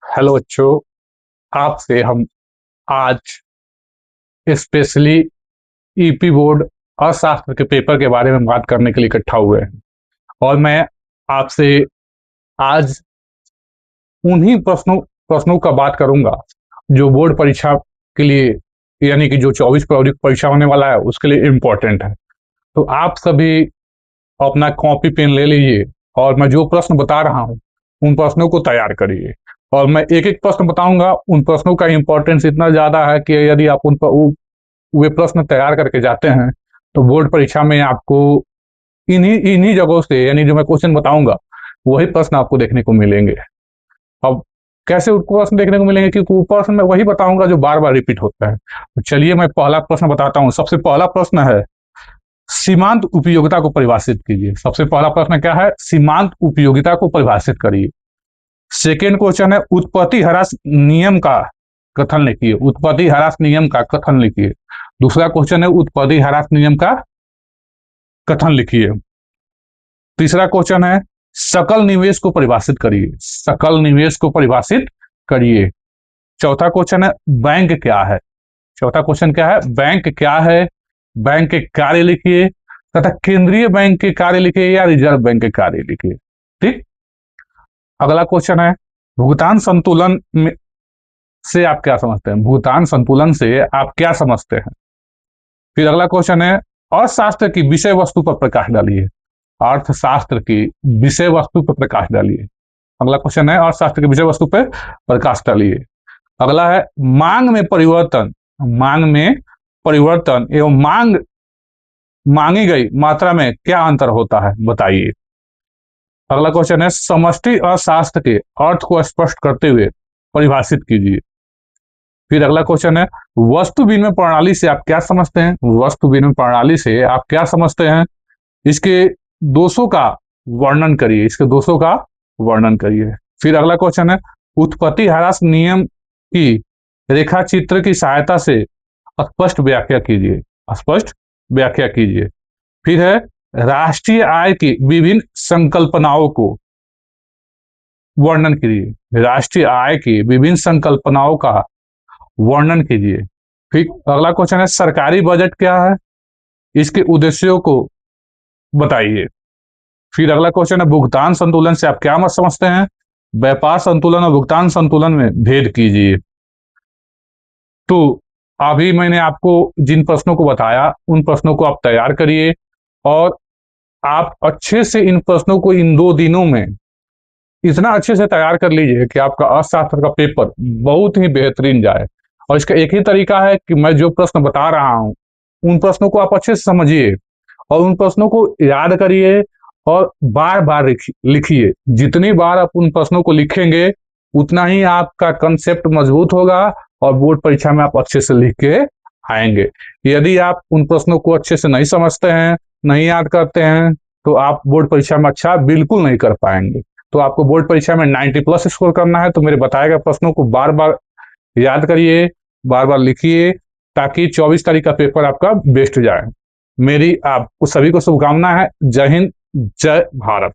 Hello बच्चों, आपसे हम आज स्पेशली ईपी बोर्ड अर्थशास्त्र के पेपर के बारे में बात करने के लिए इकट्ठा हुए हैं। और मैं आपसे आज उन्हीं प्रश्नों का बात करूंगा जो बोर्ड परीक्षा के लिए, यानी कि जो 24 फरवरी को परीक्षा होने वाला है उसके लिए इम्पोर्टेंट है। तो आप सभी अपना कॉपी पेन ले लीजिए और मैं जो प्रश्न बता रहा हूँ उन प्रश्नों को तैयार करिए। और मैं एक एक प्रश्न बताऊंगा, उन प्रश्नों का इंपॉर्टेंस इतना ज्यादा है कि यदि आप उन पर वे प्रश्न तैयार करके जाते हैं तो बोर्ड परीक्षा में आपको इन्हीं इन्हीं जगहों से, यानी जो मैं क्वेश्चन बताऊंगा वही प्रश्न आपको देखने को मिलेंगे। अब कैसे उनको प्रश्न देखने को मिलेंगे, क्योंकि वो प्रश्न मैं वही बताऊंगा जो बार बार रिपीट होता है। तो चलिए मैं पहला प्रश्न बताता हूँ। सबसे पहला प्रश्न है, सीमांत उपयोगिता को परिभाषित कीजिए। सबसे पहला प्रश्न क्या है? सीमांत उपयोगिता को परिभाषित करिए। सेकेंड क्वेश्चन है, उत्पत्ति ह्रास नियम का कथन लिखिए। उत्पत्ति ह्रास नियम का कथन लिखिए। दूसरा क्वेश्चन है, उत्पत्ति ह्रास नियम का कथन लिखिए। तीसरा क्वेश्चन है, सकल निवेश को परिभाषित करिए। सकल निवेश को परिभाषित करिए। चौथा क्वेश्चन है, बैंक क्या है? चौथा क्वेश्चन क्या है? बैंक क्या है? बैंक के कार्य लिखिए तथा केंद्रीय बैंक के कार्य लिखिए या रिजर्व बैंक के कार्य लिखिए। ठीक। अगला क्वेश्चन है, भुगतान संतुलन में से आप क्या समझते हैं? भुगतान संतुलन से आप क्या समझते हैं? फिर अगला क्वेश्चन है, अर्थशास्त्र की विषय वस्तु पर प्रकाश डालिए। अर्थशास्त्र की विषय वस्तु पर प्रकाश डालिए। अगला क्वेश्चन है, अर्थशास्त्र की विषय वस्तु पर प्रकाश डालिए। अगला है, मांग में परिवर्तन। मांग में परिवर्तन एवं मांगी गई मात्रा में क्या अंतर होता है, बताइए। अगला क्वेश्चन है, समष्टि अर्थशास्त्र के अर्थ को स्पष्ट करते हुए परिभाषित कीजिए। फिर अगला क्वेश्चन है, वस्तु विनिमय प्रणाली से आप क्या समझते हैं? वस्तु विनिमय प्रणाली से आप क्या समझते हैं? इसके दोषों का वर्णन करिए। इसके दोषों का वर्णन करिए। फिर अगला क्वेश्चन है, उत्पत्ति ह्रास नियम की रेखा चित्र की सहायता से स्पष्ट व्याख्या कीजिए। स्पष्ट व्याख्या कीजिए। फिर है, राष्ट्रीय आय की विभिन्न संकल्पनाओं को वर्णन कीजिए। राष्ट्रीय आय की विभिन्न संकल्पनाओं का वर्णन कीजिए। फिर अगला क्वेश्चन है, सरकारी बजट क्या है? इसके उद्देश्यों को बताइए। फिर अगला क्वेश्चन है, भुगतान संतुलन से आप क्या मत समझते हैं? व्यापार संतुलन और भुगतान संतुलन में भेद कीजिए। तो अभी मैंने आपको जिन प्रश्नों को बताया उन प्रश्नों को आप तैयार करिए और आप अच्छे से इन प्रश्नों को इन 2 दिनों में इतना अच्छे से तैयार कर लीजिए कि आपका अर्थशास्त्र का पेपर बहुत ही बेहतरीन जाए। और इसका एक ही तरीका है कि मैं जो प्रश्न बता रहा हूं उन प्रश्नों को आप अच्छे से समझिए और उन प्रश्नों को याद करिए और बार बार लिखिए। जितनी बार आप उन प्रश्नों को लिखेंगे उतना ही आपका कंसेप्ट मजबूत होगा और बोर्ड परीक्षा में आप अच्छे से लिख के आएंगे। यदि आप उन प्रश्नों को अच्छे से नहीं समझते हैं, नहीं याद करते हैं, तो आप बोर्ड परीक्षा में अच्छा बिल्कुल नहीं कर पाएंगे। तो आपको बोर्ड परीक्षा में 90+ स्कोर करना है तो मेरे बताए गए प्रश्नों को बार बार याद करिए, बार बार लिखिए, ताकि 24 तारीख का पेपर आपका बेस्ट जाए। मेरी आपको सभी को शुभकामना है। जय हिंद, जय भारत।